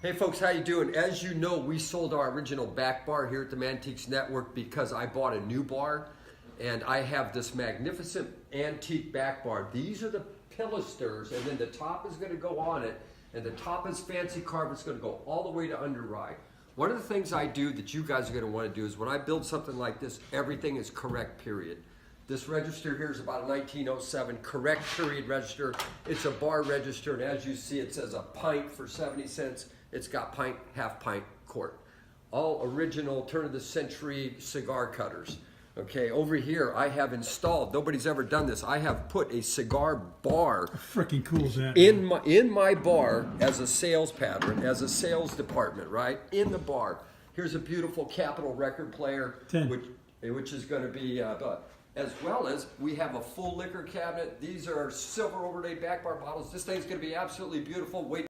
Hey folks, how you doing? As you know, we sold our original back bar here at the Mantiques Network because I bought a new bar and I have this magnificent antique back bar. These are the pilasters, and then the top is going to go on it, and the top is fancy carved. It's going to go all the way to under rye. One of the things I do that you guys are going to want to do is when I build something like this, everything is correct, period. This register here is about a 1907 correct period register. It's a bar register, and as you see, it says a pint for 70 cents. It's got pint, half pint, quart. All original turn of the century cigar cutters. Okay, over here I have installed, nobody's ever done this, I have put a cigar bar Freaking cool is that? in my bar as a sales pattern, as a sales department, right? In the bar. Here's a beautiful Capitol record player, 10. which is going to be, as well as we have a full liquor cabinet. These are silver overlay back bar bottles. This thing's going to be absolutely beautiful. Wait.